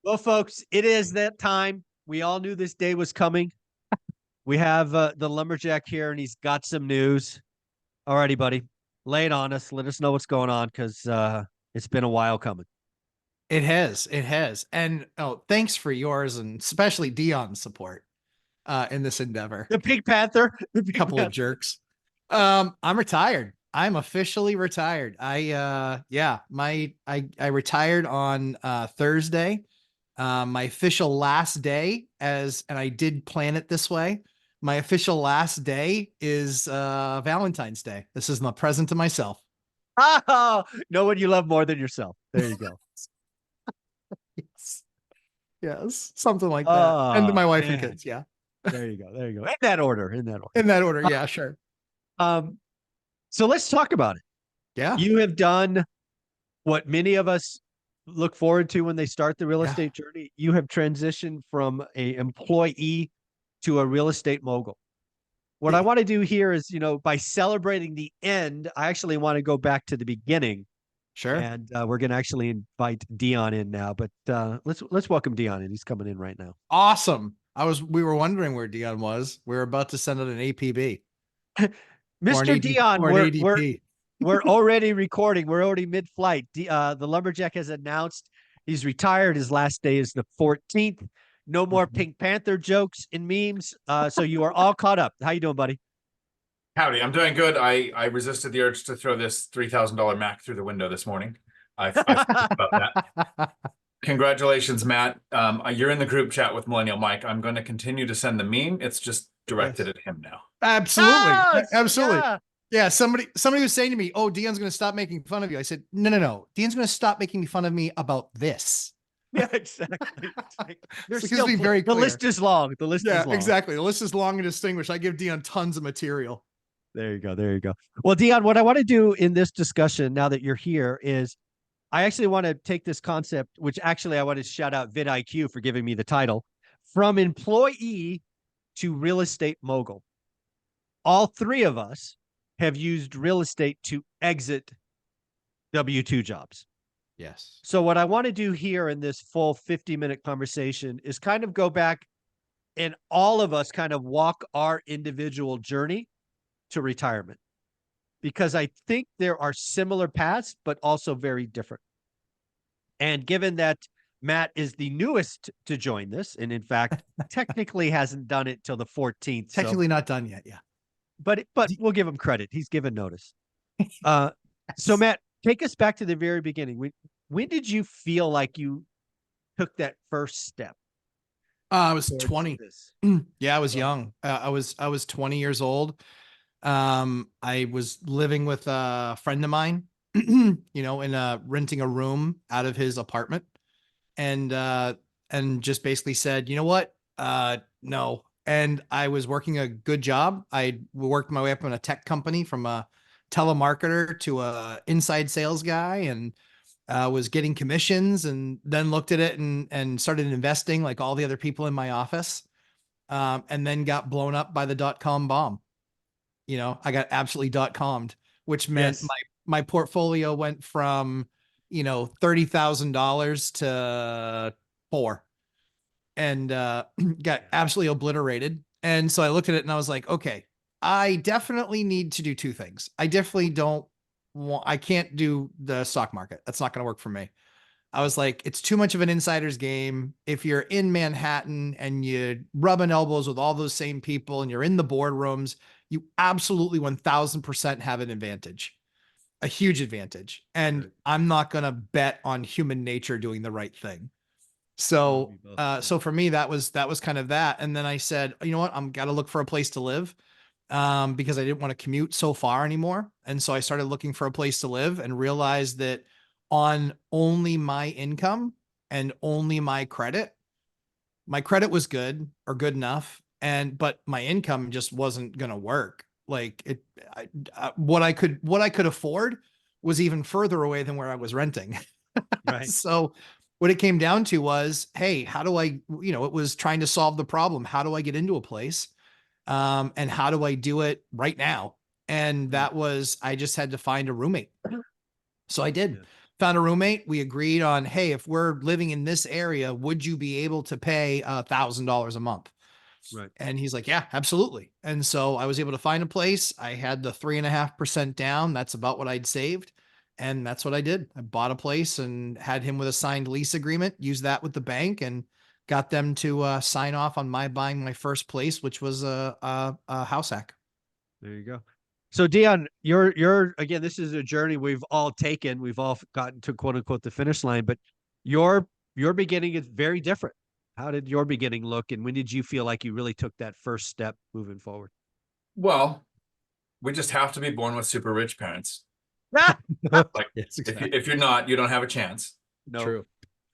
Well, folks, it is that time. We all knew this day was coming. We have the lumberjack here, and he's got some news. Alrighty, buddy, lay it on us. Let us know what's going on because it's been a while coming. It has, it has. And oh, thanks for yours and especially Dion's support in this endeavor. The Pink Panther, the Pink Couple of Panther. jerks. I'm retired. I'm officially retired. I retired on Thursday. My official last day and I did plan it this way. My official last day is Valentine's Day. This is my present to myself. Oh, know what you love more than yourself. There you go. Yes. Yes. Something like that. And to Oh my wife and man, kids. Yeah. there you go. There you go. In that order. In that order. In that order. Yeah, sure. Um, so let's talk about it. Yeah. You have done what many of us look forward to when they start the real Yeah. estate journey. You have transitioned from a employee to a real estate mogul. What I want to do here is, by celebrating the end, I actually want to go back to the beginning, Sure. and we're going to actually invite Dion in now. But let's welcome Dion in. He's coming in right now. Awesome. We were wondering where Dion was. We were about to send out an APB or Mr. Dion, or an ADP. we're already recording. We're already mid-flight. The lumberjack has announced he's retired. His last day is the 14th. No more Mhm. Pink Panther jokes and memes. So you are all caught up. How you doing, buddy? Howdy, I'm doing good. I resisted the urge to throw this $3,000 Mac through the window this morning. I've thought about that. Congratulations, Matt. You're in the group chat with Millennial Mike. I'm going to continue to send the meme. It's just directed Yes. at him now. Absolutely. Absolutely. Yeah. Yeah. Somebody was saying to me, "Oh, Dion's going to stop making fun of you." I said, "No. Dion's going to stop making fun of me about this." Yeah, exactly. There's So be very the clear. list is long. The list Yeah, is long. exactly. The list is long and distinguished. I give Dion tons of material. There you go. There you go. Well, Dion, what I want to do in this discussion now that you're here is I actually want to take this concept, which actually I want to shout out vidIQ for giving me the title, from employee to real estate mogul. All three of us have used real estate to exit W-2 jobs. Yes. So what I want to do here in this full 50-minute conversation is kind of go back and all of us kind of walk our individual journey to retirement, because I think there are similar paths, but also very different. And given that Matt is the newest to join this, and in fact, technically hasn't done it till the 14th. Technically not done yet. Yeah. But we'll give him credit. He's given notice. Yes. So Matt, take us back to the very beginning. When did you feel like you took that first step? I was 20. This? Yeah, I was young. I was 20 years old. I was living with a friend of mine, renting a room out of his apartment, and just basically said, you know what? No. And I was working a good job. I worked my way up in a tech company from a telemarketer to a inside sales guy, and was getting commissions, and then looked at it and started investing like all the other people in my office. And then got blown up by the dot-com bomb. I got absolutely dot-commed, which meant Yes. my portfolio went from, $30,000 to $4, and got absolutely obliterated. And so I looked at it and I was like, okay, I definitely need to do two things. I can't do the stock market. That's not going to work for me. I was like, it's too much of an insider's game. If you're in Manhattan and you're rubbing elbows with all those same people and you're in the boardrooms, you absolutely 1000% have an advantage, a huge advantage. And I'm not going to bet on human nature doing the right thing. So, so for me, that was kind of that. And then I said, you know what? I'm got to look for a place to live, because I didn't want to commute so far anymore. And so I started looking for a place to live and realized that on only my income and only my credit was good or good enough. But my income just wasn't going to work. Like what I could afford was even further away than where I was renting. Right. So what it came down to was, hey, how do I, it was trying to solve the problem. How do I get into a place? And how do I do it right now? And that was, I just had to find a roommate. So I did. Yeah. found a roommate. We agreed on, hey, if we're living in this area, would you be able to pay $1,000 a month? Right. And he's like, yeah, absolutely. And so I was able to find a place. I had the 3.5% down. That's about what I'd saved. And that's what I did. I bought a place and had him with a signed lease agreement, used that with the bank, and got them to sign off on my buying my first place, which was a house hack. There you go. So Dion, you're again, this is a journey we've all taken. We've all gotten to quote unquote the finish line, but your beginning is very different. How did your beginning look, and when did you feel like you really took that first step moving forward? Well, we just have to be born with super rich parents. Like Yes, if you're not, you don't have a chance. No. True.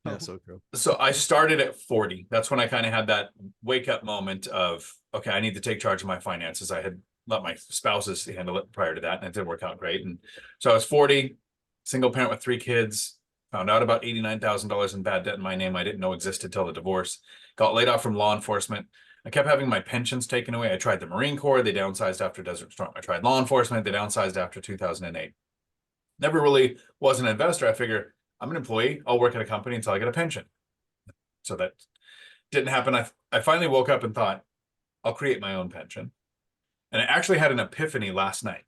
No. Yeah, so true. So I started at 40. That's when I kind of had that wake up moment of, okay, I need to take charge of my finances. I had let my spouses handle it prior to that, and it didn't work out great. And so I was 40, single parent with 3 kids, found out about $89,000 in bad debt in my name I didn't know existed till the divorce, got laid off from law enforcement. I kept having my pensions taken away. I tried the Marine Corps. They downsized after Desert Storm. I tried law enforcement. They downsized after 2008. Never really was an investor. I figure I'm an employee. I'll work at a company until I get a pension. So that didn't happen. I finally woke up and thought, I'll create my own pension. And I actually had an epiphany last night.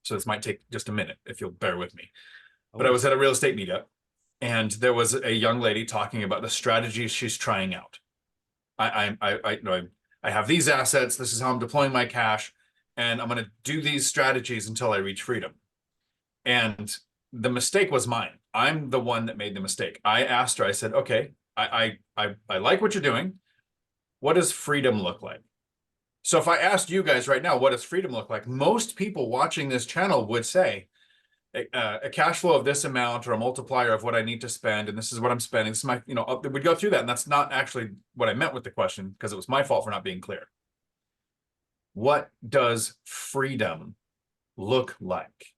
So this might take just a minute if you'll bear with me. But I was at a real estate meetup, and there was a young lady talking about the strategies she's trying out. I have these assets. This is how I'm deploying my cash, and I'm going to do these strategies until I reach freedom. And the mistake was mine. I'm the one that made the mistake. I asked her, I said, okay, I like what you're doing. What does freedom look like? So if I asked you guys right now, what does freedom look like? Most people watching this channel would say a cash flow of this amount or a multiplier of what I need to spend. And this is what I'm spending. This is my, we'd go through that. And that's not actually what I meant with the question, because it was my fault for not being clear. What does freedom look like?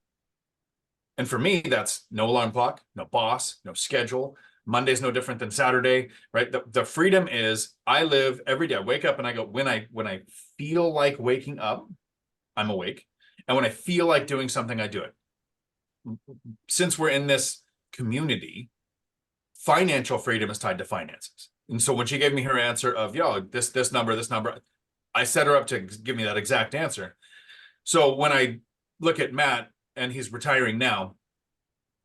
And for me, that's no alarm clock, no boss, no schedule. Monday's no different than Saturday, right? The freedom is I live every day. I wake up and I go, when I feel like waking up, I'm awake. And when I feel like doing something, I do it. Since we're in this community, financial freedom is tied to finances. And so when she gave me her answer of, this number, I set her up to give me that exact answer. So when I look at Matt and he's retiring now,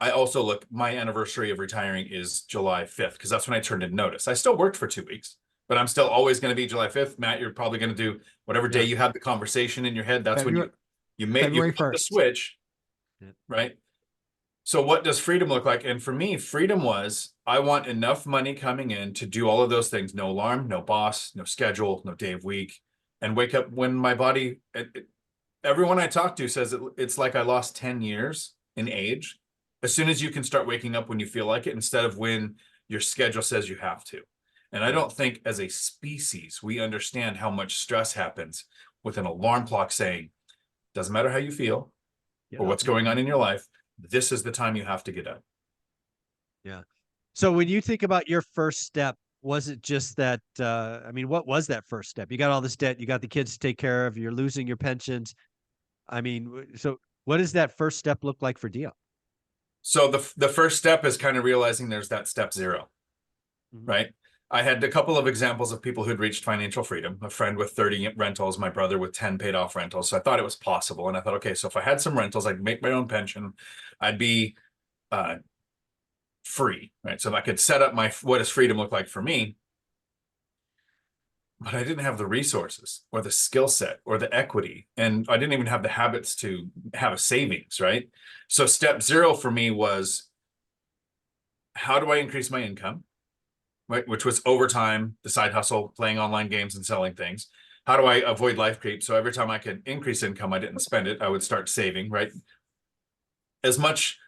I also look, my anniversary of retiring is July 5th, because that's when I turned in notice. I still worked for 2 weeks, but I'm still always going to be July 5th. Matt, you're probably going to do whatever day you had the conversation in your head. That's when you made the switch, right? So what does freedom look like? And for me, freedom was, I want enough money coming in to do all of those things. No alarm, no boss, no schedule, no day of week, and wake up when my body, everyone I talk to says it's like I lost 10 years in age. As soon as you can start waking up when you feel like it, instead of when your schedule says you have to. And I don't think as a species, we understand how much stress happens with an alarm clock saying, doesn't matter how you feel or what's going on in your life, this is the time you have to get up. Yeah. So when you think about your first step, was it just that, what was that first step? You got all this debt, you got the kids to take care of, you're losing your pensions. So what does that first step look like for Dion? So the first step is kind of realizing there's that step 0, right? I had a couple of examples of people who'd reached financial freedom, a friend with 30 rentals, my brother with 10 paid off rentals. So I thought it was possible. And I thought, okay, so if I had some rentals, I'd make my own pension. I'd be free, right? So I could set up what does freedom look like for me? But I didn't have the resources or the skill set or the equity. And I didn't even have the habits to have a savings, right? So step 0 for me was, how do I increase my income? Right, which was overtime, the side hustle, playing online games and selling things. How do I avoid life creep? So every time I could increase income, I didn't spend it. I would start saving, right? As much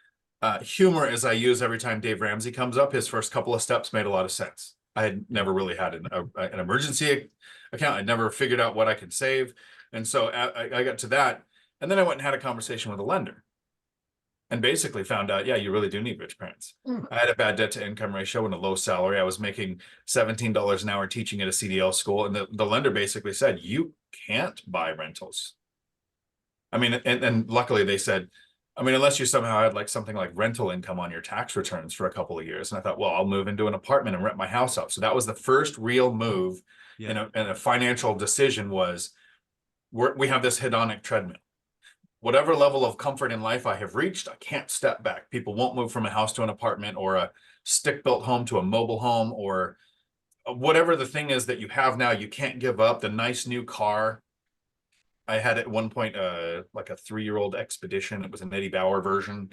humor as I use every time Dave Ramsey comes up, his first couple of steps made a lot of sense. I had never really had an emergency account. I'd never figured out what I could save. And so I got to that. And then I went and had a conversation with a lender. And basically found out, you really do need rich parents. I had a bad debt to income ratio and a low salary. I was making $17 an hour teaching at a CDL school. And the lender basically said, you can't buy rentals. And luckily they said, I mean, unless you somehow had like something like rental income on your tax returns for a couple of years. And I thought, well, I'll move into an apartment and rent my house out. So that was the first real move in Yeah. a financial decision was we have this hedonic treadmill. Whatever level of comfort in life I have reached, I can't step back. People won't move from a house to an apartment or a stick-built home to a mobile home or whatever the thing is that you have now, you can't give up. The nice new car. I had at one point like a 3-year-old Expedition. It was an Eddie Bauer version.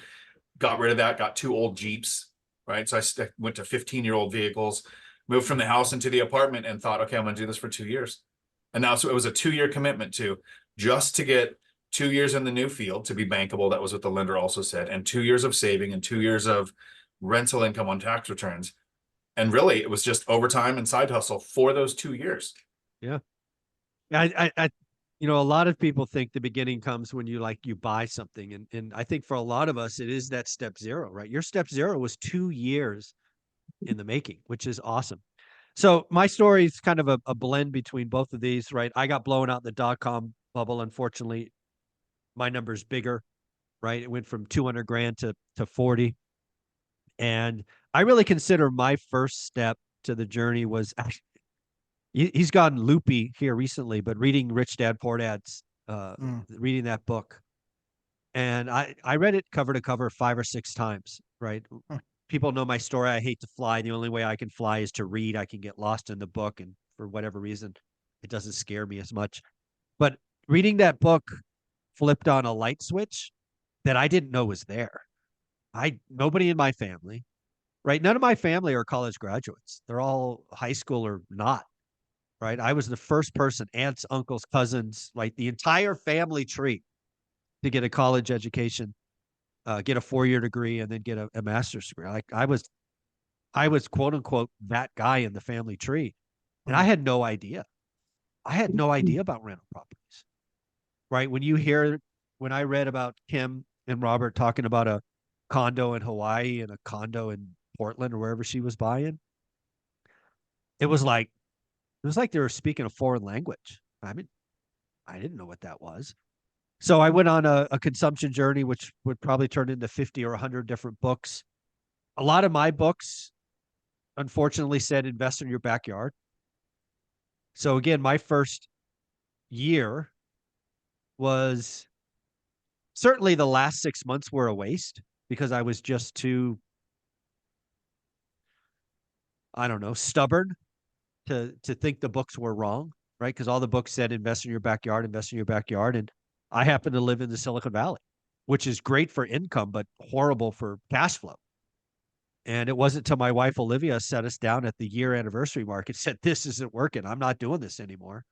Got rid of that, got 2 old Jeeps, right? So I went to 15-year-old vehicles, moved from the house into the apartment and thought, okay, I'm going to do this for 2 years. And now, so it was a 2-year commitment just to get 2 years in the new field to be bankable. That was what the lender also said. And 2 years of saving and 2 years of rental income on tax returns. And really it was just overtime and side hustle for those 2 years. Yeah. I you know, a lot of people think the beginning comes when you buy something. And I think for a lot of us, it is that step zero, right? Your step zero was 2 years in the making, which is awesome. So my story is kind of a blend between both of these, right? I got blown out in the dot-com bubble. Unfortunately, my number's bigger, right? It went from 200 grand to 40. And I really consider my first step to the journey was actually, he's gotten loopy here recently, but reading Rich Dad Poor Dad's, reading that book. And I read it cover to cover 5 or 6 times, right? People know my story. I hate to fly. The only way I can fly is to read. I can get lost in the book. And for whatever reason, it doesn't scare me as much. But reading that book flipped on a light switch that I didn't know was there. Nobody in my family, right? None of my family are college graduates. They're all high school or not, right? I was the first person, aunts, uncles, cousins, like the entire family tree to get a college education, get a 4-year degree, and then get a master's degree. Like I was quote unquote that guy in the family tree, and I had no idea. I had no idea about rental properties, right? When I read about Kim and Robert talking about a condo in Hawaii and a condo in Portland or wherever she was buying, it was like they were speaking a foreign language. I mean, I didn't know what that was. So I went on a consumption journey, which would probably turn into 50 or 100 different books. A lot of my books, unfortunately, said invest in your backyard. So again, my first year was certainly the last 6 months were a waste because I was just too, I don't know, stubborn to think the books were wrong, right? Because all the books said invest in your backyard, invest in your backyard. And I happen to live in the Silicon Valley, which is great for income, but horrible for cash flow. And it wasn't until my wife, Olivia, set us down at the year anniversary mark and said, this isn't working. I'm not doing this anymore.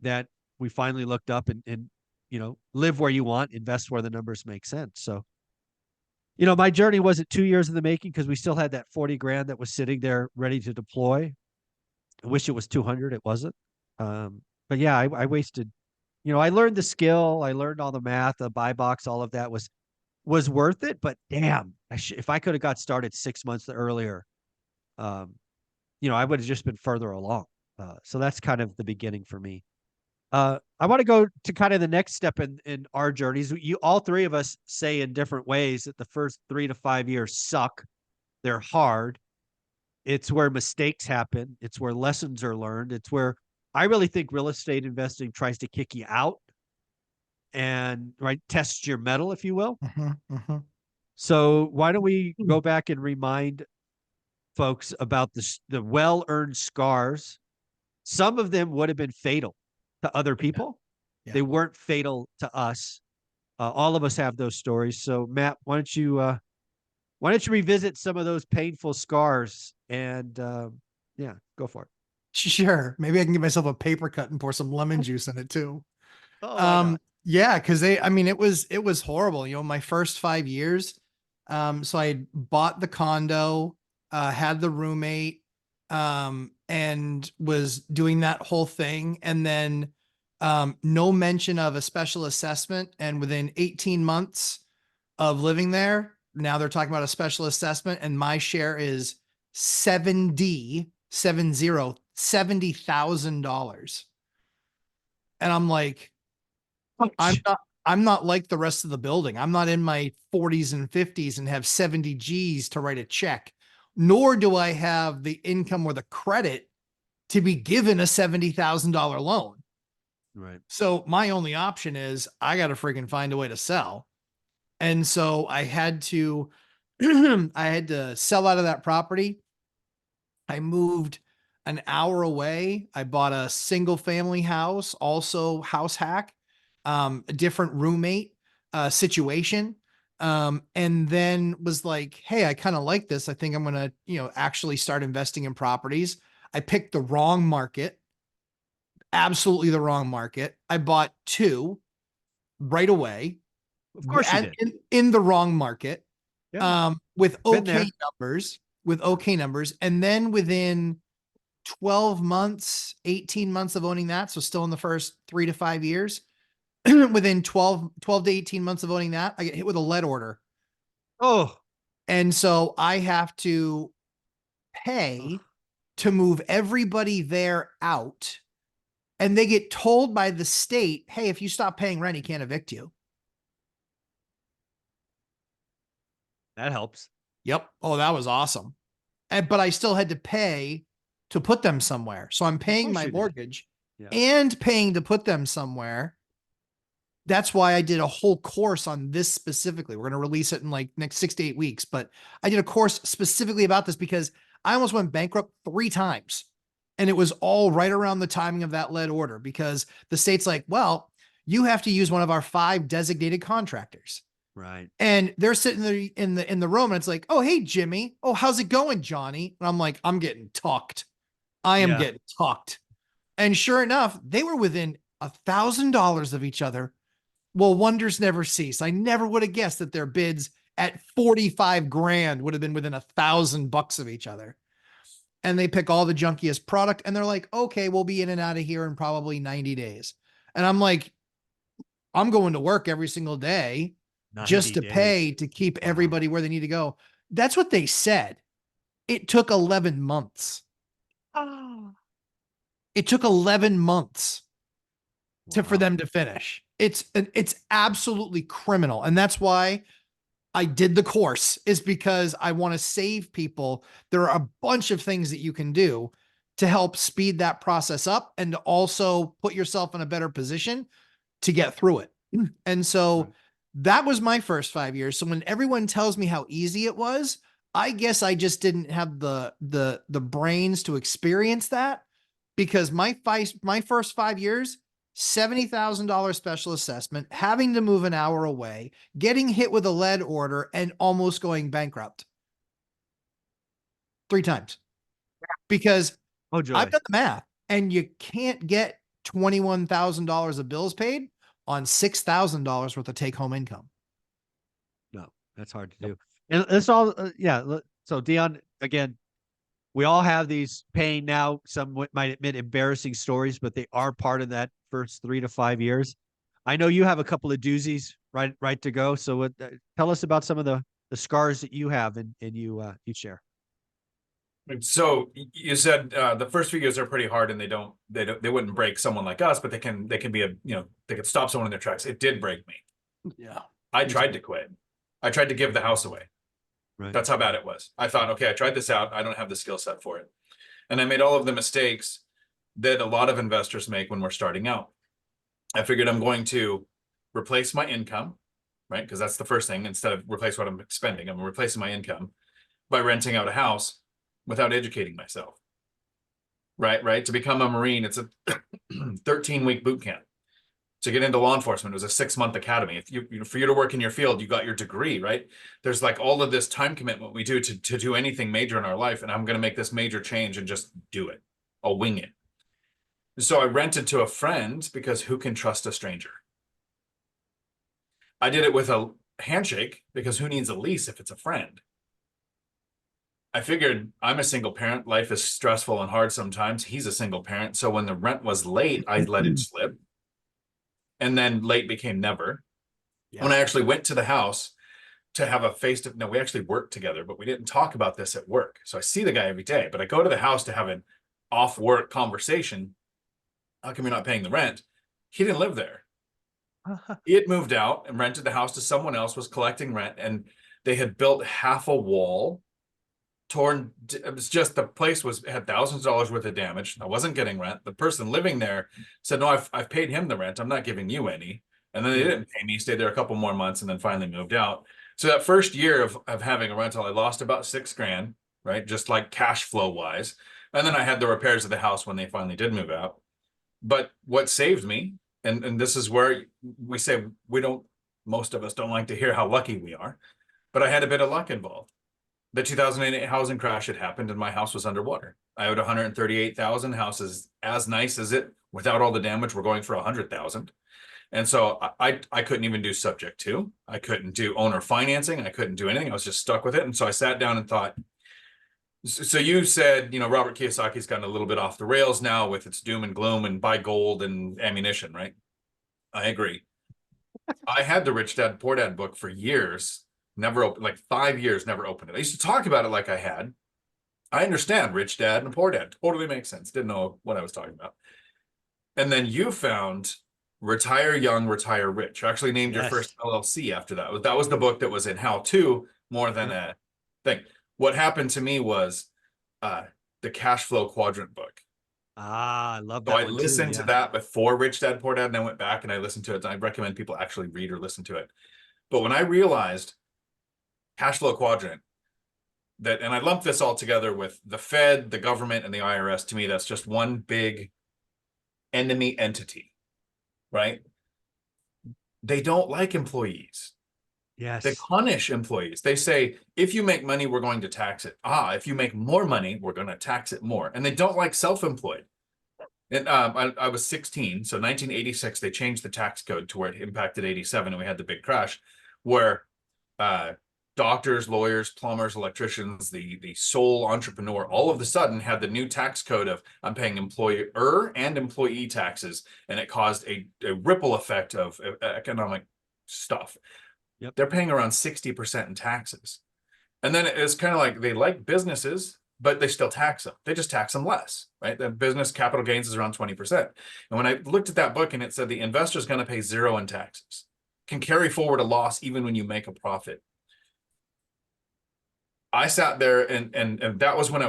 That we finally looked up and, you know, live where you want, invest where the numbers make sense. So, you know, my journey wasn't 2 years in the making because we still had that 40 grand that was sitting there ready to deploy. I wish it was 200. It wasn't. But yeah, I wasted, you know, I learned the skill. I learned all the math, the buy box, all of that was worth it. But damn, if I could have got started 6 months earlier, you know, I would have just been further along. So that's kind of the beginning for me. I want to go to kind of the next step in our journeys. All three of us say in different ways that the first 3 to 5 years suck. They're hard. It's where mistakes happen. It's where lessons are learned. It's where I really think real estate investing tries to kick you out and test your mettle, if you will. So why don't we go back and remind folks about the well-earned scars. Some of them would have been fatal to other people. Yeah. They weren't fatal to us. All of us have those stories. So Matt, why don't you revisit some of those painful scars and yeah, go for it. Sure. Maybe I can give myself a paper cut and pour some lemon juice in it too. Oh, yeah, because it was horrible. You know, my first 5 years. So I bought the condo, had the roommate, and was doing that whole thing. And then no mention of a special assessment. And within 18 months of living there, now they're talking about a special assessment, and my share is $70,000. And I'm like, I'm not like the rest of the building. I'm not in my 40s and 50s and have 70 G's to write a check, nor do I have the income or the credit to be given a $70,000 loan. Right. So my only option is I got to freaking find a way to sell. And so I had to, I had to sell out of that property. I moved an hour away. I bought a single family house, also house hack, a different roommate situation. And then was like, hey, I kind of like this. I think I'm going to, actually start investing in properties. I picked the wrong market, absolutely the wrong market. I bought two right away. Of course you did. In the wrong market. Yeah. With Been there. okay numbers. And then within 12 months, 18 months of owning that, so still in the first 3 to 5 years, within 12 to 18 months of owning that, I get hit with a lead order. Oh, And so I have to pay to move everybody there out. And they get told by the state, hey, if you stop paying rent, he can't evict you. that helps. Yep. Oh, that was awesome. But I still had to pay to put them somewhere. So I'm paying course my you did. mortgage Yeah. and paying to put them somewhere. That's why I did a whole course on this specifically. We're going to release it in like next 6 to 8 weeks, but I did a course specifically about this because I almost went bankrupt 3 times. And it was all right around the timing of that lead order because the state's like, well, you have to use one of our 5 designated contractors. Right. And they're sitting there in the room and it's like, oh, hey, Jimmy. Oh, how's it going, Johnny? And I'm like, I'm getting tucked. I am getting tucked. And sure enough, they were within $1,000 of each other. Well, wonders never cease. I never would have guessed that their bids at 45 grand would have been within $1,000 of each other. And they pick all the junkiest product and they're like, okay, we'll be in and out of here in probably 90 days. And I'm like, I'm going to work every single day just to pay to keep everybody where they need to go. That's what they said. It took 11 months. It took 11 months for them to finish. It's absolutely criminal. And that's why I did the course, is because I want to save people. There are a bunch of things that you can do to help speed that process up and to also put yourself in a better position to get through it. And so that was my first 5 years. So when everyone tells me how easy it was, I guess I just didn't have the brains to experience that, because my first 5 years, $70,000 special assessment, having to move an hour away, getting hit with a lead order, and almost going bankrupt 3 times. Because I've done the math, and you can't get $21,000 of bills paid on $6,000 worth of take-home income. No, that's hard to do. And it's all, So Dion, again, we all have these pain now. Some might admit embarrassing stories, but they are part of that first 3 to 5 years. I know you have a couple of doozies right to go. So tell us about some of the scars that you have and you share. So you said the first few years are pretty hard, and they wouldn't break someone like us, but they can be they could stop someone in their tracks. It did break me. Yeah. I tried to quit. I tried to give the house away. Right. That's how bad it was. I thought, okay, I tried this out. I don't have the skill set for it. And I made all of the mistakes that a lot of investors make when we're starting out. I figured I'm going to replace my income, right? Because that's the first thing. Instead of replace what I'm spending, I'm replacing my income by renting out a house without educating myself. Right? To become a Marine, it's a 13-week boot camp. To get into law enforcement, it was a 6-month academy. If for you to work in your field, you got your degree, right? There's like all of this time commitment we do to do anything major in our life. And I'm going to make this major change and just do it. I'll wing it. So I rented to a friend, because who can trust a stranger? I did it with a handshake, because who needs a lease if it's a friend? I figured I'm a single parent. Life is stressful and hard sometimes. He's a single parent. So when the rent was late, I let it slip. And then late became never. Yeah. When I actually went to the house to have a no, we actually worked together, but we didn't talk about this at work. So I see the guy every day, but I go to the house to have an off work conversation. How come you're not paying the rent? He didn't live there. He had moved out and rented the house to someone else, was collecting rent, and they had built half a wall, torn. It was just, the place had thousands of dollars worth of damage. I wasn't getting rent. The person living there said, no, I've paid him the rent. I'm not giving you any. And then they didn't pay me, stayed there a couple more months, and then finally moved out. So that first year of having a rental, I lost about $6,000, right? Just like cash flow wise. And then I had the repairs of the house when they finally did move out. But what saved me, and this is where we say most of us don't like to hear how lucky we are, but I had a bit of luck involved. The 2008 housing crash had happened and my house was underwater. I owed 138,000. Houses as nice as it, without all the damage, were going for 100,000. And so I couldn't even do subject to. I couldn't do owner financing. I couldn't do anything. I was just stuck with it. And so I sat down and thought, so you said, Robert Kiyosaki's gotten a little bit off the rails now with its doom and gloom and buy gold and ammunition, right? I agree. I had the Rich Dad Poor Dad book for years, never opened, like 5 years, never opened it. I used to talk about it like I had. I understand Rich Dad and Poor Dad. Totally makes sense. Didn't know what I was talking about. And then you found Retire Young, Retire Rich. You actually named your first LLC after that. That was the book that was in how to more than a thing. What happened to me was the cash flow quadrant book. I love that. So I listened to that before Rich Dad Poor Dad, and I went back and I listened to it. And I recommend people actually read or listen to it. But when I realized cash flow quadrant, that, and I lump this all together with the Fed, the government, and the IRS, to me, that's just one big enemy entity, right? They don't like employees. Yes. They punish employees. They say, if you make money, we're going to tax it. If you make more money, we're going to tax it more. And they don't like self-employed. And I was 16. So 1986, they changed the tax code to where it impacted 87. And we had the big crash where doctors, lawyers, plumbers, electricians, the sole entrepreneur, all of a sudden had the new tax code of I'm paying employer and employee taxes. And it caused a ripple effect of economic stuff. Yep. They're paying around 60% in taxes. And then it's kind of like they like businesses, but they still tax them. They just tax them less, right? The business capital gains is around 20%. And when I looked at that book and it said the investor is going to pay 0 in taxes, can carry forward a loss even when you make a profit. I sat there and that was when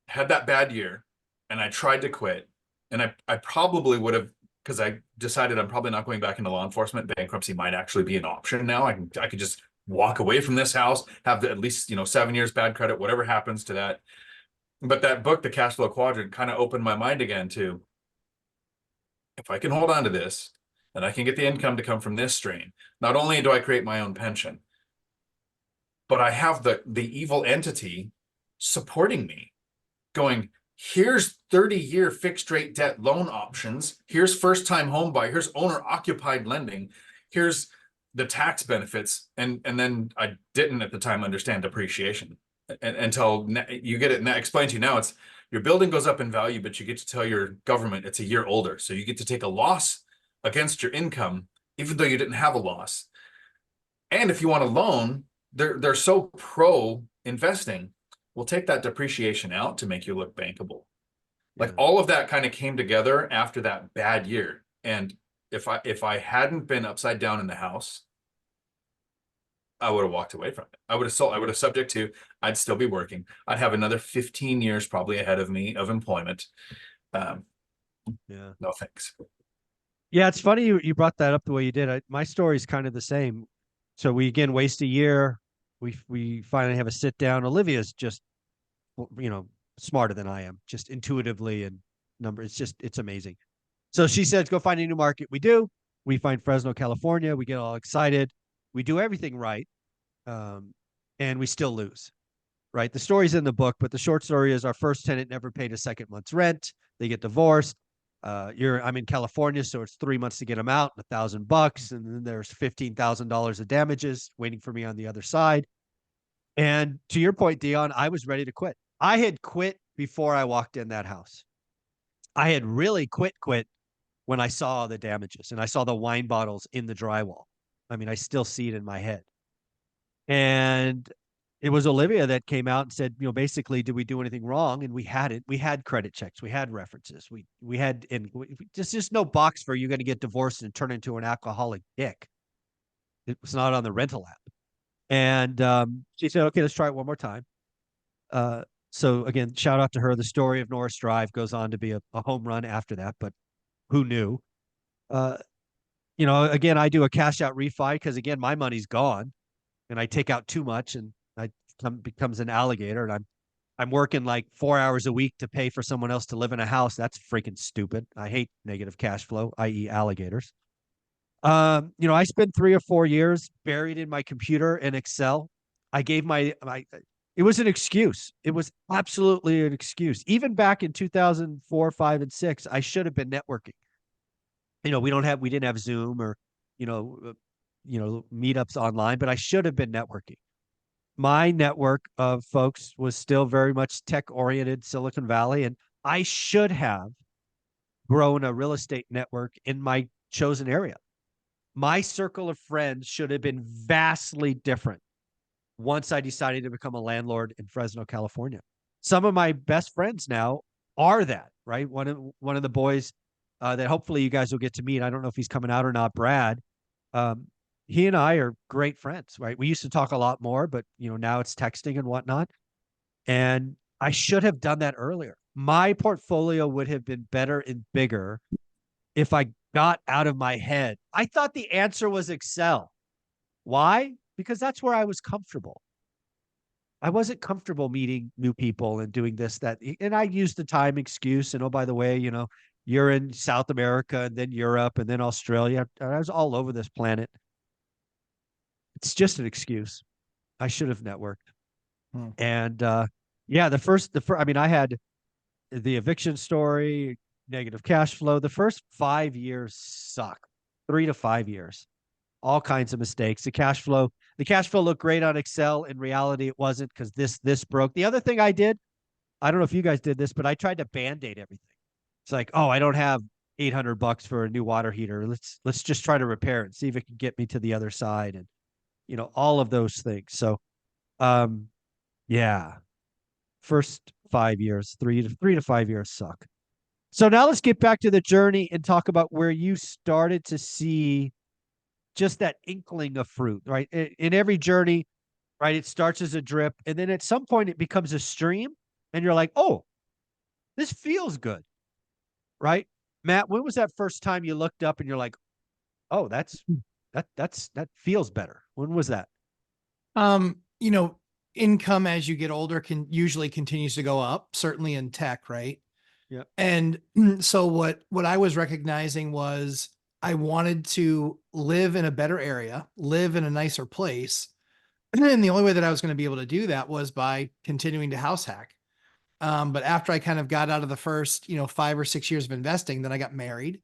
had that bad year and I tried to quit. And I probably would have, because I decided I'm probably not going back into law enforcement. Bankruptcy might actually be an option now. I could just walk away from this house, have at least 7 years bad credit, whatever happens to that. But that book, The Cash Flow Quadrant, kind of opened my mind again to, if I can hold on to this and I can get the income to come from this stream, not only do I create my own pension, but I have the evil entity supporting me, going, here's 30-year fixed rate debt loan options. Here's first-time home buyer. Here's owner-occupied lending. Here's the tax benefits. And then I didn't at the time understand depreciation until you get it explained to you now. It's your building goes up in value, but you get to tell your government it's a year older. So you get to take a loss against your income, even though you didn't have a loss. And if you want a loan, they're so pro investing, we'll take that depreciation out to make you look bankable. Like all of that kind of came together after that bad year. And if I hadn't been upside down in the house, I would have walked away from it. I would have subject to, I'd still be working. I'd have another 15 years probably ahead of me of employment. No thanks. Yeah, it's funny you brought that up the way you did. My story is kind of the same. So we again waste a year. We finally have a sit down. Olivia's just, smarter than I am, just intuitively and it's amazing. So she says, go find a new market. We do. We find Fresno, California. We get all excited. We do everything right. And we still lose, right? The story's in the book, but the short story is our first tenant never paid a second month's rent. They get divorced. I'm in California, so it's 3 months to get them out, $1,000, and then there's $15,000 of damages waiting for me on the other side. And to your point, Dion, I was ready to quit. I had quit before I walked in that house. I had really quit when I saw the damages and I saw the wine bottles in the drywall. I mean, I still see it in my head. And it was Olivia that came out and said, basically, did we do anything wrong? And we hadn't. We had credit checks, we had references, we had, and just no box for you going to get divorced and turn into an alcoholic dick. It was not on the rental app. And she said, okay, let's try it one more time. So again, shout out to her. The story of Norris Drive goes on to be a home run after that, but who knew? Again, I do a cash out refi because again, my money's gone and I take out too much and I becomes an alligator, and I'm working like 4 hours a week to pay for someone else to live in a house. That's freaking stupid. I hate negative cash flow, i.e. alligators. I spent 3 or 4 years buried in my computer in Excel. I gave it was an excuse. It was absolutely an excuse. Even back in 2004, 5, and 6, I should have been networking. We didn't have Zoom or, meetups online, but I should have been networking. My network of folks was still very much tech oriented, Silicon Valley, and I should have grown a real estate network in my chosen area. My circle of friends should have been vastly different once I decided to become a landlord in Fresno, California. Some of my best friends now are that, right? One of the boys that hopefully you guys will get to meet. I don't know if he's coming out or not, Brad. He and I are great friends, right? We used to talk a lot more, but now it's texting and whatnot. And I should have done that earlier. My portfolio would have been better and bigger if I got out of my head. I thought the answer was Excel. Why? Because that's where I was comfortable. I wasn't comfortable meeting new people and doing this, that, and I used the time excuse. And oh, by the way, you're in South America and then Europe and then Australia. I was all over this planet. It's just an excuse. I should have networked. And yeah, the first, I mean, I had the eviction story, negative cash flow. The first 5 years suck. 3 to 5 years. All kinds of mistakes. The cash flow looked great on Excel. In reality, it wasn't, because this broke. The other thing I did, I don't know if you guys did this, but I tried to Band-Aid everything. It's like, oh, I don't have $800 for a new water heater. Let's just try to repair it and see if it can get me to the other side, and all of those things. So yeah, first 5 years, 3 to 5 years suck. So now let's get back to the journey and talk about where you started to see just that inkling of fruit, right? In every journey, right? It starts as a drip, and then at some point it becomes a stream, and you're like, oh, this feels good, right? Matt, when was that first time you looked up and you're like, oh, that feels better? When was that? Income as you get older usually continues to go up, certainly in tech, right? Yeah. And so what I was recognizing was I wanted to live in a better area, live in a nicer place. And the only way that I was going to be able to do that was by continuing to house hack. But after I kind of got out of the first, 5 or 6 years of investing, then I got married.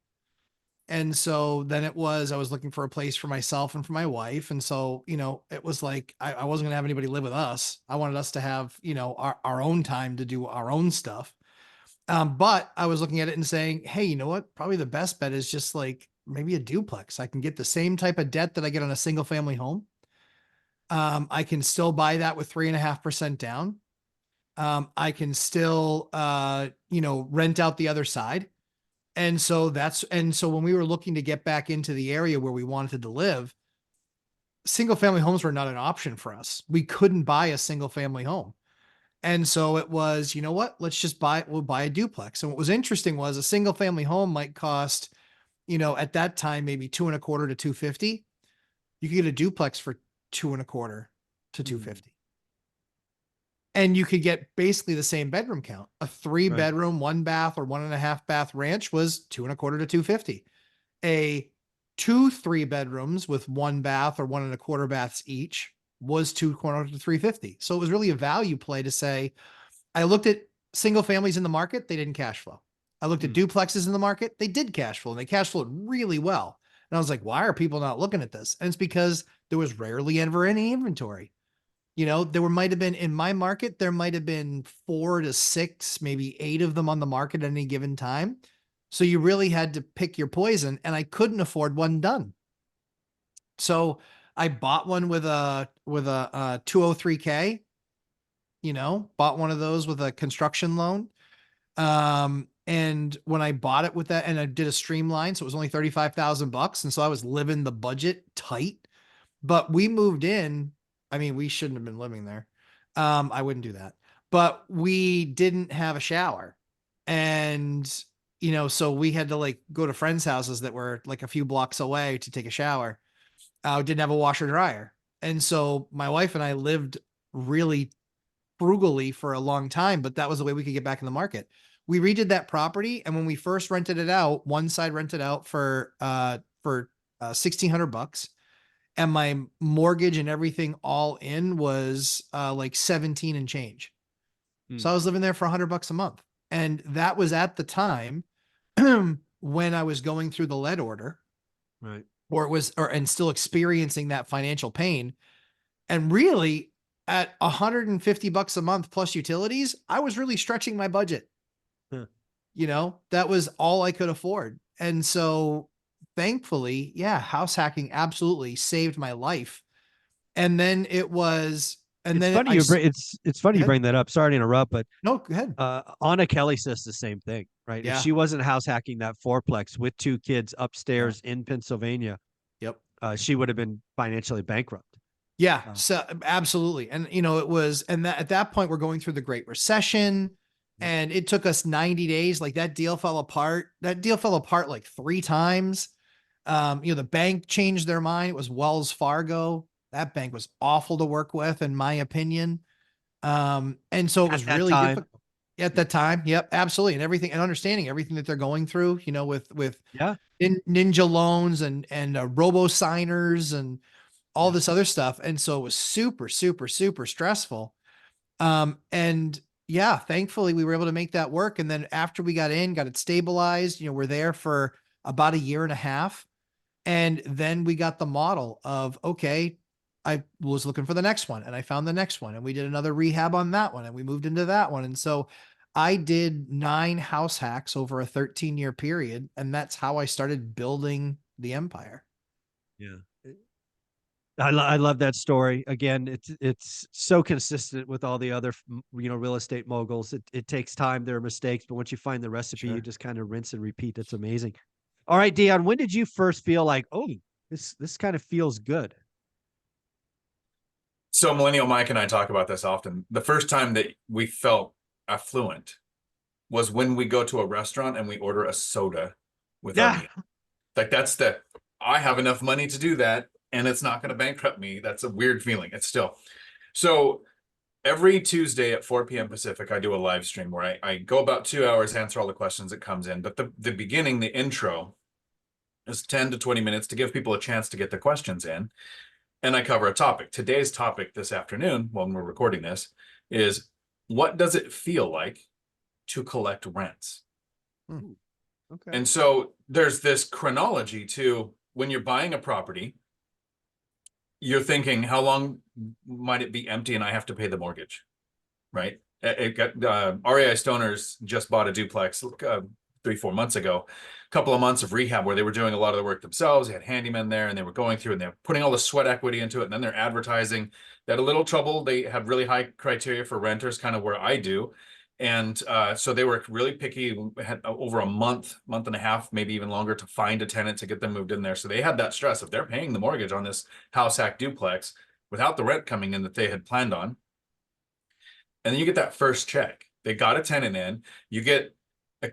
And so then I was looking for a place for myself and for my wife. And so, it was like, I wasn't gonna have anybody live with us. I wanted us to have, our own time to do our own stuff. But I was looking at it and saying, hey, you know what? Probably the best bet is just like maybe a duplex. I can get the same type of debt that I get on a single family home. I can still buy that with 3.5% down. I can still, rent out the other side. And so when we were looking to get back into the area where we wanted to live, single family homes were not an option for us. We couldn't buy a single family home. And so it was, you know what, we'll buy a duplex. And what was interesting was a single family home might cost, at that time, maybe 2.25 to 250. You could get a duplex for 2.25 to 250. And you could get basically the same bedroom count. A 3-bedroom, 1 bath or 1.5 bath ranch was 2.25 to 250. A 2 3-bedrooms with 1 bath or 1.25 baths each was 2.25 to 350. So it was really a value play to say, I looked at single families in the market, they didn't cash flow. I looked at duplexes in the market, they did cash flow, and they cash flowed really well. And I was like, why are people not looking at this? And it's because there was rarely ever any inventory. There might have been, in my market, there might have been 4 to 6, maybe 8 of them on the market at any given time. So you really had to pick your poison, and I couldn't afford one done. So I bought one with a 203K, bought one of those with a construction loan. And when I bought it with that, and I did a streamline, so it was only $35,000. And so I was living the budget tight, but we moved in. I mean, we shouldn't have been living there. I wouldn't do that, but we didn't have a shower. And, so we had to like go to friends' houses that were like a few blocks away to take a shower. Didn't have a washer dryer. And so my wife and I lived really frugally for a long time, but that was the way we could get back in the market. We redid that property, and when we first rented it out, one side rented out for $1,600, and my mortgage and everything all in was like 17 and change. So I was living there for $100 a month, and that was at the time when I was going through the lead order, Right. and still experiencing that financial pain. And really, at $150 a month plus utilities, I was really stretching my budget. Huh. That was all I could afford. And so thankfully, yeah, house hacking absolutely saved my life. And then it was, and It's then funny I, you bring it's funny Go you ahead. bring that up. Sorry to interrupt, but No, go ahead. Anna Kelly says the same thing, right? If Yeah. she wasn't house hacking that fourplex with 2 kids upstairs in Pennsylvania, Yep. she would have been financially bankrupt. Yeah. Oh. So absolutely. And it was, and that at that point we're going through the Great Recession, Yep. and it took us 90 days. Like that deal fell apart. That deal fell apart like 3 times. The bank changed their mind. It was Wells Fargo. That bank was awful to work with, in my opinion. And so it was At that really time. difficult at the time. Yep, absolutely. And everything, and understanding everything that they're going through, with Yeah. ninja loans and robo signers and all Yeah. this other stuff. And so it was super, super, super stressful. And yeah, thankfully we were able to make that work. And then after we got it stabilized, we're there for about a year and a half. And then we got the model of, okay, I was looking for the next one, and I found the next one, and we did another rehab on that one, and we moved into that one. And so I did 9 house hacks over a 13-year period. And that's how I started building the empire. Yeah. I love that story. Again, it's so consistent with all the other real estate moguls. It takes time, there are mistakes, but once you find the recipe, Sure. you just kind of rinse and repeat. It's amazing. All right, Dion, when did you first feel like, oh, this kind of feels good? So Millennial Mike and I talk about this often. The first time that we felt affluent was when we go to a restaurant and we order a soda with our Yeah. meal. Like I have enough money to do that, and it's not going to bankrupt me. That's a weird feeling. It's still. So every Tuesday at 4 p.m. Pacific, I do a live stream where I go about 2 hours, answer all the questions that comes in. But the beginning, the intro, is 10 to 20 minutes to give people a chance to get the questions in. And I cover a topic. Today's topic this afternoon, when we're recording this, is what does it feel like to collect rents? Okay. And so there's this chronology to when you're buying a property, you're thinking, how long might it be empty and I have to pay the mortgage, right? It got REI Stoners just bought a duplex 3-4 months ago, a couple of months of rehab where they were doing a lot of the work themselves. They had handymen there, and they were going through and they're putting all the sweat equity into it. And then they're advertising. They had a little trouble. They have really high criteria for renters, kind of where I do. And so they were really picky. We had over a month and a half, maybe even longer, to find a tenant to get them moved in there. So they had that stress of they're paying the mortgage on this house hack duplex without the rent coming in that they had planned on. And then you get that first check. They got a tenant in. You get a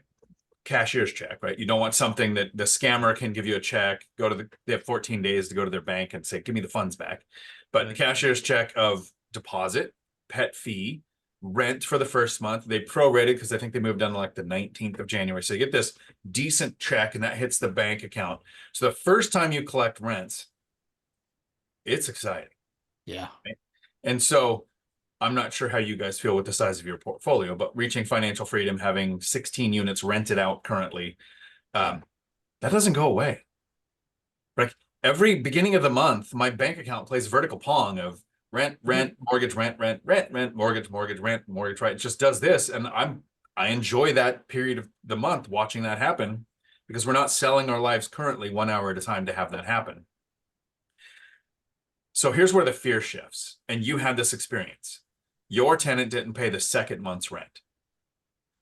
cashier's check, right? You don't want something that the scammer can give you a check, they have 14 days to go to their bank and say, give me the funds back. But the cashier's check of deposit, pet fee, rent for the first month, they prorated because I think they moved on like the 19th of January. So you get this decent check and that hits the bank account. So the first time you collect rents, it's exciting. Yeah. Right? And so I'm not sure how you guys feel with the size of your portfolio, but reaching financial freedom, having 16 units rented out currently, that doesn't go away. Like every beginning of the month, my bank account plays vertical pong of rent, mortgage, rent, mortgage, rent, mortgage, right? It just does this. And I enjoy that period of the month watching that happen because we're not selling our lives currently 1 hour at a time to have that happen. So here's where the fear shifts. And you had this experience. Your tenant didn't pay the second month's rent.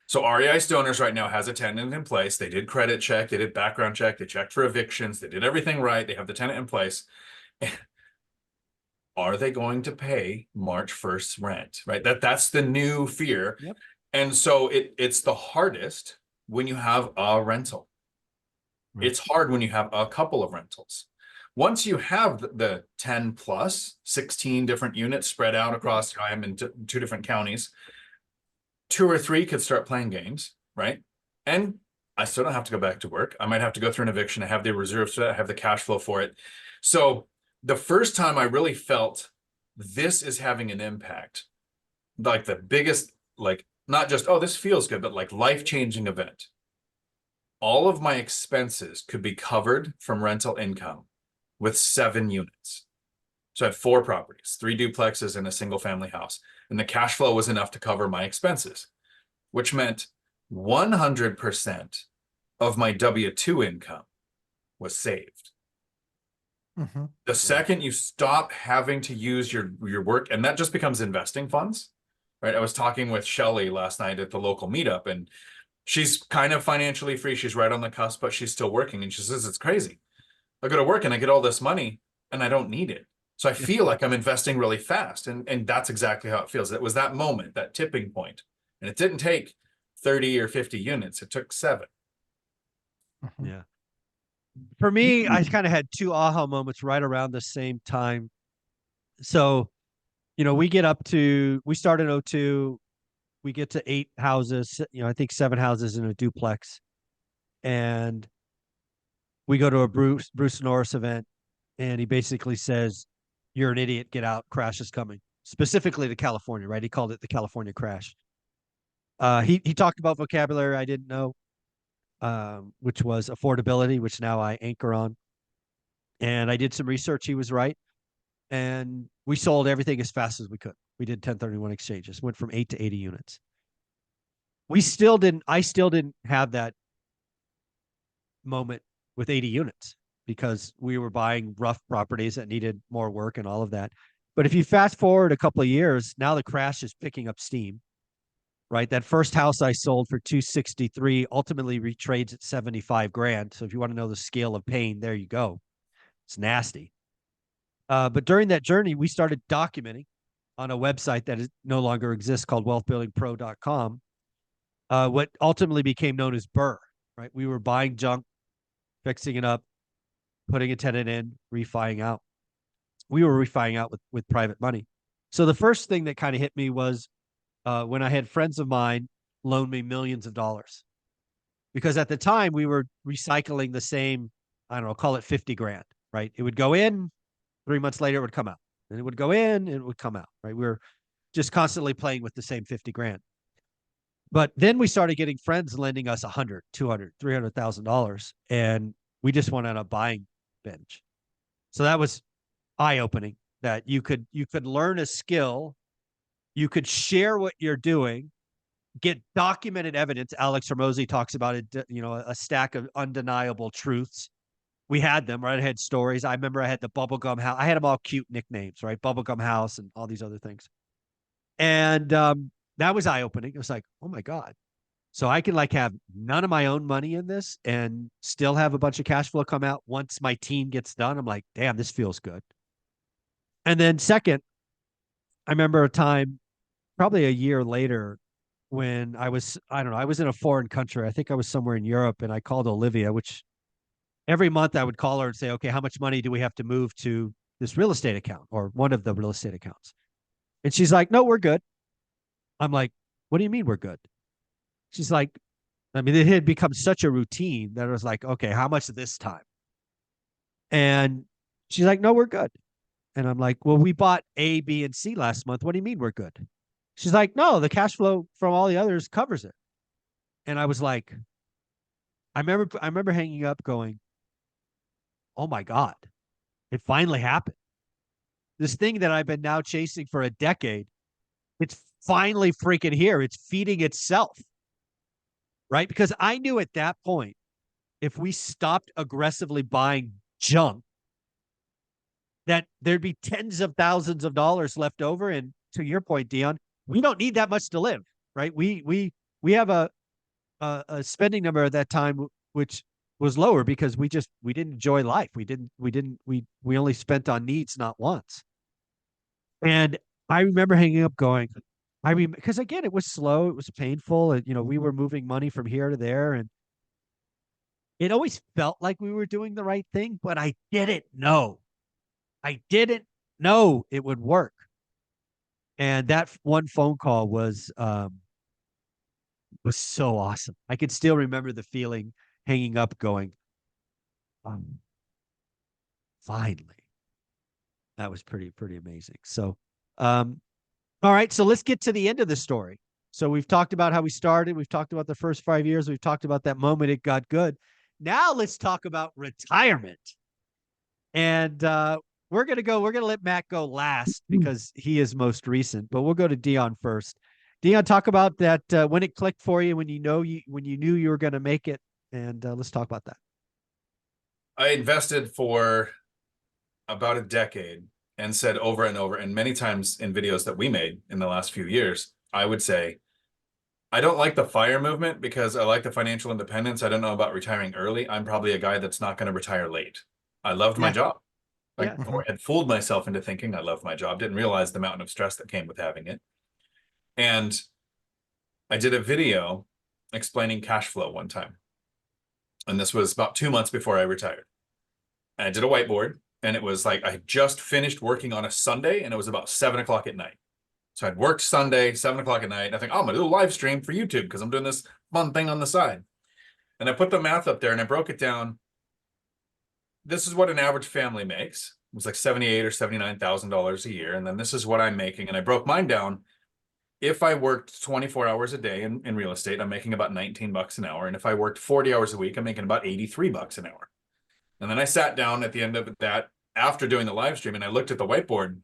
So REI Stoners right now has a tenant in place. They did credit check, they did background check, they checked for evictions, they did everything right. They have the tenant in place. Are they going to pay March 1st's rent? Right? That's the new fear. Yep. And so it's the hardest when you have a rental. Right. It's hard when you have a couple of rentals. Once you have the 10 plus 16 different units spread out across, I'm in two different counties, 2 or 3 could start playing games, right? And I still don't have to go back to work. I might have to go through an eviction. I have the reserves for that. I have the cash flow for it. So the first time I really felt this is having an impact, like the biggest, like not just, oh, this feels good, but like life-changing event. All of my expenses could be covered from rental income with 7 units. So I had 4 properties, 3 duplexes and a single family house. And the cash flow was enough to cover my expenses, which meant 100% of my W-2 income was saved. Mm-hmm. The second you stop having to use your work, and that just becomes investing funds, right? I was talking with Shelly last night at the local meetup, and she's kind of financially free. She's right on the cusp, but she's still working. And she says, it's crazy. I go to work and I get all this money and I don't need it. So I feel like I'm investing really fast. And that's exactly how it feels. It was that moment, that tipping point. And it didn't take 30 or 50 units. It took 7. Mm-hmm. Yeah. For me, I kind of had 2 aha moments right around the same time. So, we start in 02, we get to 8 houses, I think 7 houses in a duplex. And we go to a Bruce Norris event, and he basically says, "You're an idiot, get out, crash is coming." Specifically to California, right? He called it the California crash. He talked about vocabulary I didn't know, which was affordability, which now I anchor on. And I did some research. He was right. And we sold everything as fast as we could. We did 1031 exchanges, went from 8 to 80 units. I still didn't have that moment with 80 units because we were buying rough properties that needed more work and all of that. But if you fast forward a couple of years, now the crash is picking up steam, right? That first house I sold for 263 ultimately retrades at 75 grand. So if you want to know the scale of pain, there you go. It's nasty. But during that journey, we started documenting on a website that no longer exists called wealthbuildingpro.com, what ultimately became known as BRRRR, right? We were buying junk, fixing it up, putting a tenant in, refining out. We were refining out with private money. So the first thing that kind of hit me was when I had friends of mine loan me millions of dollars. Because at the time we were recycling the same, I don't know, call it 50 grand, right? It would go in, 3 months later it would come out. And it would go in, and it would come out, right? We were just constantly playing with the same 50 grand. But then we started getting friends lending us $100, $200, $300,000, and we just went on a buying binge. So that was eye-opening that you could learn a skill, you could share what you're doing, get documented evidence. Alex Hormozy talks about it, a stack of undeniable truths. We had them, right? I had stories. I remember I had the Bubblegum House. I had them all cute nicknames, right? Bubblegum House and all these other things. And that was eye-opening. It was like, oh my God. So I can have none of my own money in this and still have a bunch of cash flow come out once my team gets done. I'm like, damn, this feels good. And then second, I remember a time, probably a year later, when I was in a foreign country. I think I was somewhere in Europe, and I called Olivia, which every month I would call her and say, okay, how much money do we have to move to this real estate account or one of the real estate accounts? And she's like, no, we're good. I'm like, what do you mean we're good? She's like, I mean, it had become such a routine that it was like, okay, how much this time? And she's like, no, we're good. And I'm like, well, we bought A, B, and C last month. What do you mean we're good? She's like, no, the cash flow from all the others covers it. And I was like, I remember hanging up going, oh my God, it finally happened. This thing that I've been now chasing for a decade, it's finally freaking here. It's feeding itself. Right? Because I knew at that point, if we stopped aggressively buying junk, that there'd be tens of thousands of dollars left over. And to your point, Dion, we don't need that much to live, right? We have a spending number at that time which was lower because we didn't enjoy life. We only spent on needs, not wants. And I remember hanging up going, because again, it was slow, it was painful, and we were moving money from here to there, and it always felt like we were doing the right thing, but I didn't know. I didn't know it would work. And that one phone call was so awesome. I could still remember the feeling hanging up going, finally. That was pretty amazing. So, all right, so let's get to the end of the story. So we've talked about how we started. We've talked about the first 5 years. We've talked about that moment it got good. Now let's talk about retirement. And we're gonna let Matt go last because he is most recent, but we'll go to Dion first. Dion, talk about that when it clicked for you, when you knew you were gonna make it, and let's talk about that. I invested for about a decade and said over and over, and many times in videos that we made in the last few years, I would say, I don't like the FIRE movement because I like the financial independence. I don't know about retiring early. I'm probably a guy that's not going to retire late. I loved my job. Or had fooled myself into thinking I loved my job, didn't realize the mountain of stress that came with having it. And I did a video explaining cash flow one time. And this was about 2 months before I retired. And I did a whiteboard, and it was like I had just finished working on a Sunday, and it was about 7 o'clock at night. So I'd worked Sunday, 7 o'clock at night. And I think, oh, I'm going to do a live stream for YouTube because I'm doing this fun thing on the side. And I put the math up there, and I broke it down. This is what an average family makes. It was like $78,000 or $79,000 a year. And then this is what I'm making. And I broke mine down. If I worked 24 hours a day in real estate, I'm making about $19 an hour. And if I worked 40 hours a week, I'm making about $83 an hour. And then I sat down at the end of that after doing the live stream, and I looked at the whiteboard.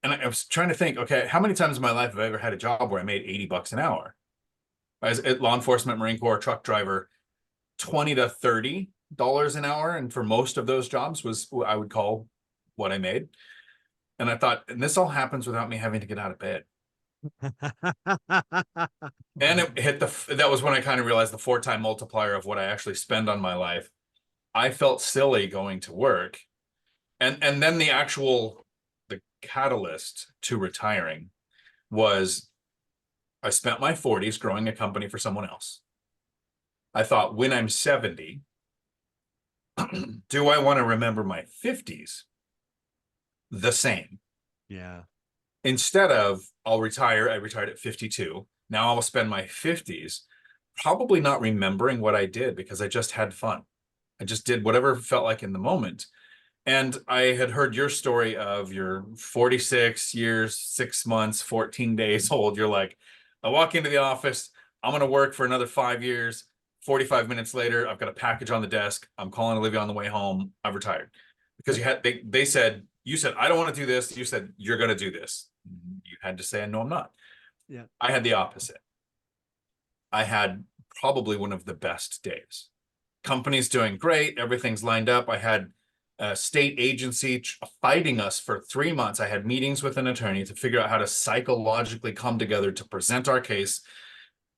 And I was trying to think, okay, how many times in my life have I ever had a job where I made $80 an hour? I was at law enforcement, Marine Corps, truck driver, $20 to $30 an hour. And for most of those jobs was what I would call what I made. And I thought, and this all happens without me having to get out of bed. And it hit that was when I kind of realized the 4-time multiplier of what I actually spend on my life. I felt silly going to work. And then the catalyst to retiring was I spent my 40s growing a company for someone else. I thought, when I'm 70, do I want to remember my 50s the same? Yeah. Instead of I'll retire, I retired at 52. Now I'll spend my 50s probably not remembering what I did because I just had fun. I just did whatever felt like in the moment. And I had heard your story of your 46 years, 6 months, 14 days old. You're like, I walk into the office, I'm going to work for another 5 years. 45 minutes later, I've got a package on the desk. I'm calling Olivia on the way home. I've retired. Because they said, you said, I don't want to do this. You said, you're going to do this. You had to say, no, I'm not. Yeah. I had the opposite. I had probably one of the best days. Company's doing great. Everything's lined up. I had a state agency fighting us for 3 months. I had meetings with an attorney to figure out how to psychologically come together to present our case.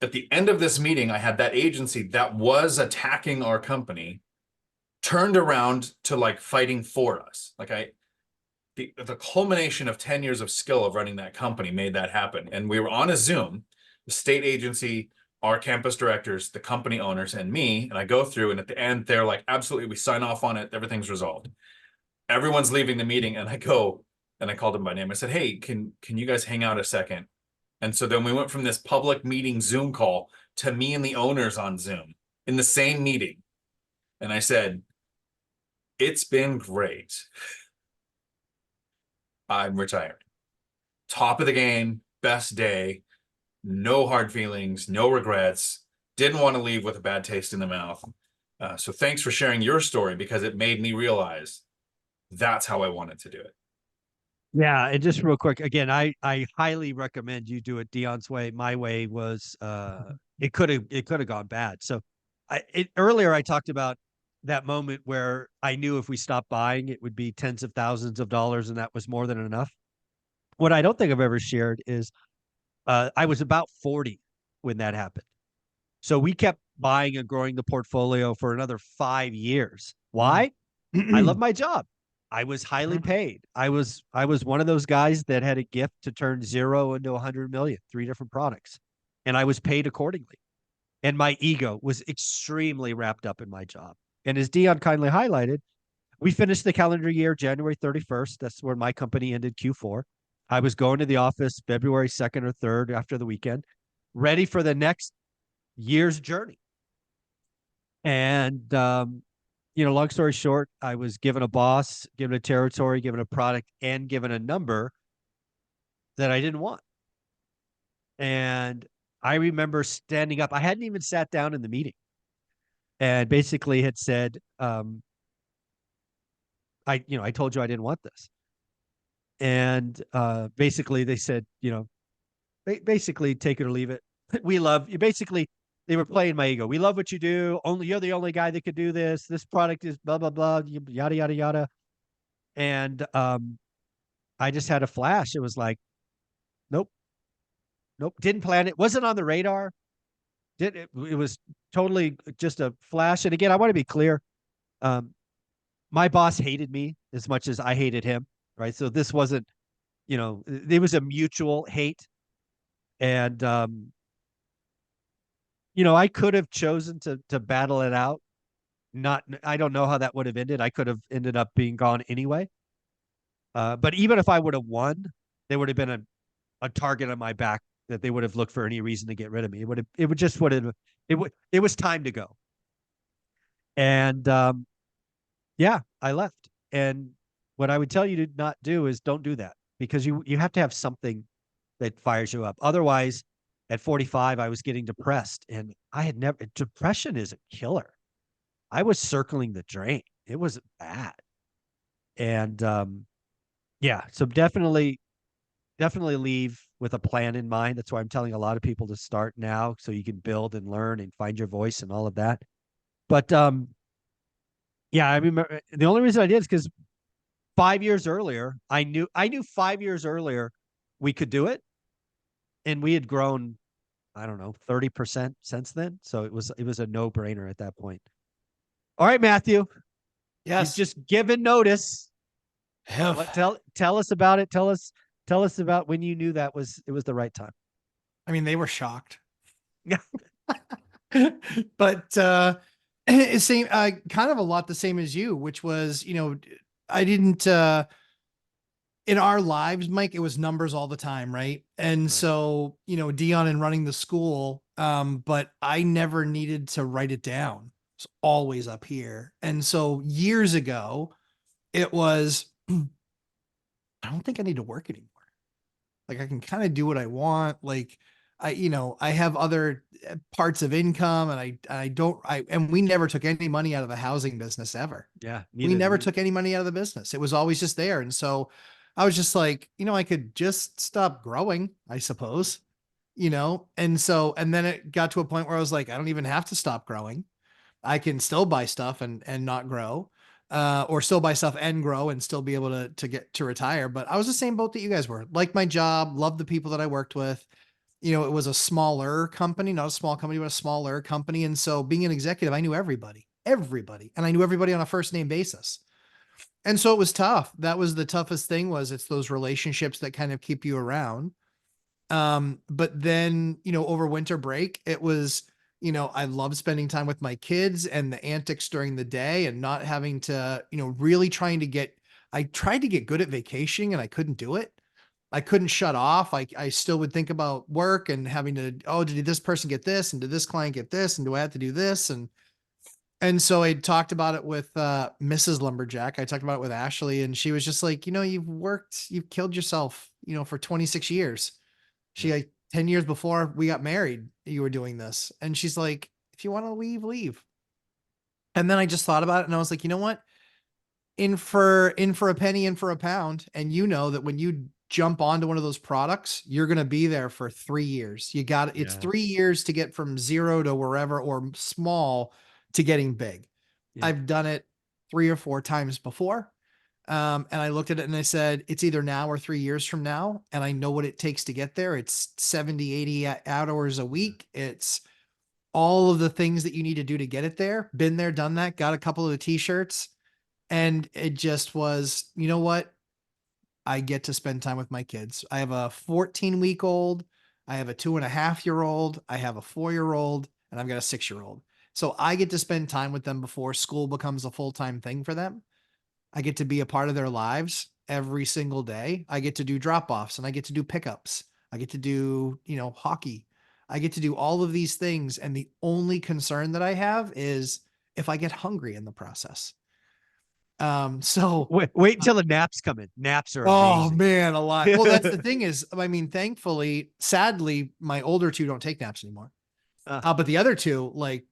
At the end of this meeting, I had that agency that was attacking our company turned around to like fighting for us. Like the culmination of 10 years of skill of running that company made that happen. And we were on a Zoom, the state agency, our campus directors, the company owners, and me. And I go through, and at the end, they're like, absolutely, we sign off on it. Everything's resolved. Everyone's leaving the meeting. And I go, and I called them by name. I said, hey, can you guys hang out a second? And so then we went from this public meeting Zoom call to me and the owners on Zoom in the same meeting. And I said, it's been great. I'm retiring. Top of the game, best day, no hard feelings, no regrets. Didn't want to leave with a bad taste in the mouth. So thanks for sharing your story because it made me realize that's how I wanted to do it. Yeah, and just real quick, again, I highly recommend you do it Dion's way. My way was it could have gone bad. So earlier I talked about that moment where I knew if we stopped buying, it would be tens of thousands of dollars, and that was more than enough. What I don't think I've ever shared is I was about 40 when that happened. So we kept buying and growing the portfolio for another 5 years. Why? I love my job. I was highly paid. I was one of those guys that had a gift to turn 0 into 100 million, 3 different products. And I was paid accordingly. And my ego was extremely wrapped up in my job. And as Dion kindly highlighted, we finished the calendar year January 31st. That's where my company ended Q4. I was going to the office February 2nd or 3rd after the weekend, ready for the next year's journey. And long story short, I was given a boss, given a territory, given a product, and given a number that I didn't want. And I remember standing up. I hadn't even sat down in the meeting, and basically had said, I told you I didn't want this. And basically they said, basically take it or leave it. We love you. Basically, they were playing my ego. We love what you do. You're the only guy that could do this. This product is blah, blah, blah, yada, yada, yada. And I just had a flash. It was like, nope, didn't plan it. Wasn't on the radar. It was totally just a flash. And again, I want to be clear. My boss hated me as much as I hated him. Right. So this wasn't, there was a mutual hate. And, I could have chosen to battle it out. I don't know how that would have ended. I could have ended up being gone anyway. But even if I would have won, there would have been a target on my back that they would have looked for any reason to get rid of me. It was time to go. And, yeah, I left. And what I would tell you to not do is don't do that, because you have to have something that fires you up. Otherwise, at 45, I was getting depressed, and depression is a killer. I was circling the drain. It was bad. And yeah, so definitely leave with a plan in mind. That's why I'm telling a lot of people to start now, so you can build and learn and find your voice and all of that. But yeah, I remember the only reason I did is because 5 years earlier, I knew 5 years earlier we could do it. And we had grown, I don't know, 30% since then. So it was a no-brainer at that point. All right, Matthew. Yes. You've just given notice. Tell us about it. Tell us about when you knew it was the right time. I mean, they were shocked. Yeah. But same kind of a lot the same as you, which was, I didn't in our lives, Mike, it was numbers all the time, right? And Right. so, Dion and running the school, but I never needed to write it down. It's always up here. And so years ago, it was, I don't think I need to work anymore. Like I can kind of do what I want. Like I have other parts of income, and and we never took any money out of the housing business ever. Yeah. We never took any money out of the business. It was always just there. And so I was just like, I could just stop growing, I suppose, and then it got to a point where I was like, I don't even have to stop growing. I can still buy stuff and not grow, or still buy stuff and grow and still be able to get to retire. But I was the same boat that you guys were. Like my job, loved the people that I worked with. It was a smaller company, not a small company, but a smaller company. And so being an executive, I knew everybody, and I knew everybody on a first name basis. And so it was tough. That was the toughest thing, was it's those relationships that kind of keep you around. But then, over winter break, it was, I love spending time with my kids and the antics during the day, and not having to, really I tried to get good at vacationing, and I couldn't do it. I couldn't shut off. I still would think about work and having to, did this person get this? And did this client get this? And do I have to do this? And so I talked about it with Mrs. Lumberjack. I talked about it with Ashley, and she was just like, you've killed yourself, for 26 years. She like 10 years before we got married, you were doing this. And she's like, if you want to leave, leave. And then I just thought about it, and I was like, you know what? In for a penny, in for a pound. And that when you jump onto one of those products, you're going to be there for 3 years. It's 3 years to get from zero to wherever, or small, to getting big. Yeah. I've done it 3 or 4 times before. And I looked at it and I said, it's either now or 3 years from now. And I know what it takes to get there. It's 70, 80 hours a week. It's all of the things that you need to do to get it there. Been there, done that, got a couple of the t-shirts. And it just was, you know what? I get to spend time with my kids. I have a 14-week-old. I have a 2.5-year-old. I have a 4-year-old, and I've got a 6-year-old. So I get to spend time with them before school becomes a full-time thing for them. I get to be a part of their lives every single day. I get to do drop-offs and I get to do pickups. I get to do, hockey. I get to do all of these things. And the only concern that I have is if I get hungry in the process. So Wait until the naps come in. Naps are oh amazing. man, a lot. Well, that's the thing is, I mean, thankfully, sadly, my older two don't take naps anymore. But the other two, like,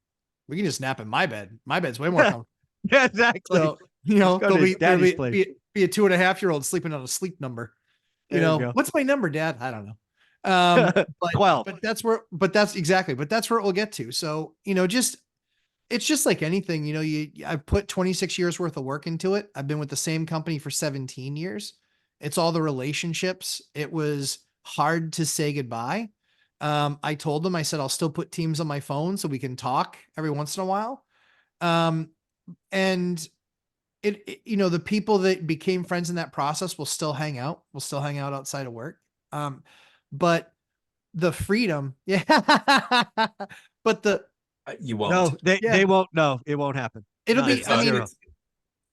we can just nap in my bed. My bed's way more comfortable. Yeah, exactly. So, Let's go to his daddy's place. be a 2.5-year-old sleeping on a sleep number. There you go. What's my number, Dad? I don't know. But 12. but that's where it will get to. So, it's just like anything, I've put 26 years worth of work into it. I've been with the same company for 17 years. It's all the relationships. It was hard to say goodbye. I told them, I said, I'll still put Teams on my phone so we can talk every once in a while. And the people that became friends in that process will still hang out. We'll still hang out outside of work. But the freedom, yeah, but you won't. No, they won't. No, it won't happen. It'll be, Zero.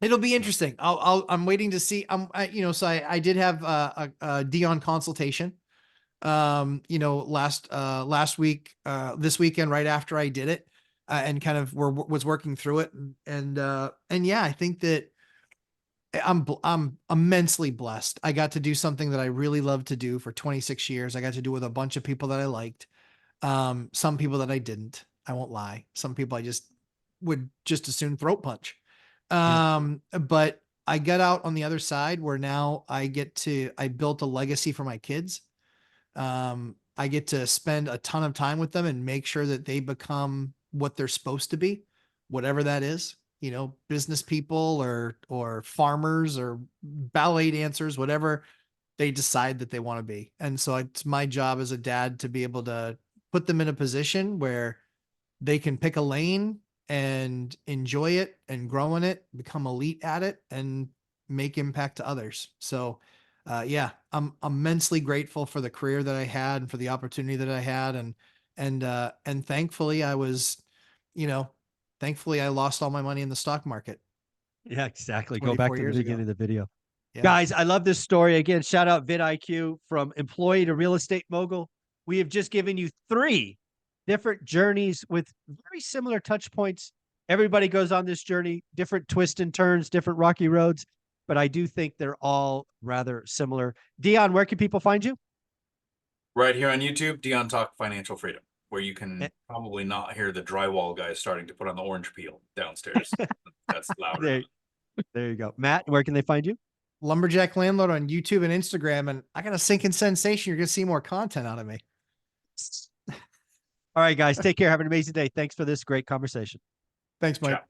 it'll be interesting. I'm waiting to see. So I did have a Dion consultation, last week, this weekend, right after I did it, and kind of was working through it. And yeah, I think that I'm immensely blessed. I got to do something that I really loved to do for 26 years. I got to do with a bunch of people that I liked. Some people that I didn't, I won't lie. Some people I just would just as soon throat punch. But I got out on the other side where now I built a legacy for my kids. I get to spend a ton of time with them and make sure that they become what they're supposed to be, whatever that is, business people or farmers or ballet dancers, whatever they decide that they want to be. And so it's my job as a dad to be able to put them in a position where they can pick a lane and enjoy it and grow in it, become elite at it, and make impact to others. So, yeah, I'm immensely grateful for the career that I had and for the opportunity that I had. And thankfully I was, thankfully I lost all my money in the stock market. Yeah, exactly. Go back to the beginning of the video. Yeah. Guys, I love this story. Again, shout out vidIQ, from employee to real estate mogul. We have just given you 3 different journeys with very similar touch points. Everybody goes on this journey, different twists and turns, different rocky roads, but I do think they're all rather similar. Dion, where can people find you? Right here on YouTube, Dion Talk Financial Freedom, where you can probably not hear the drywall guys starting to put on the orange peel downstairs. That's louder. There you go. Matt, where can they find you? Lumberjack Landlord on YouTube and Instagram. And I got a sinking sensation you're going to see more content out of me. All right, guys, take care. Have an amazing day. Thanks for this great conversation. Thanks, Mike. Ciao.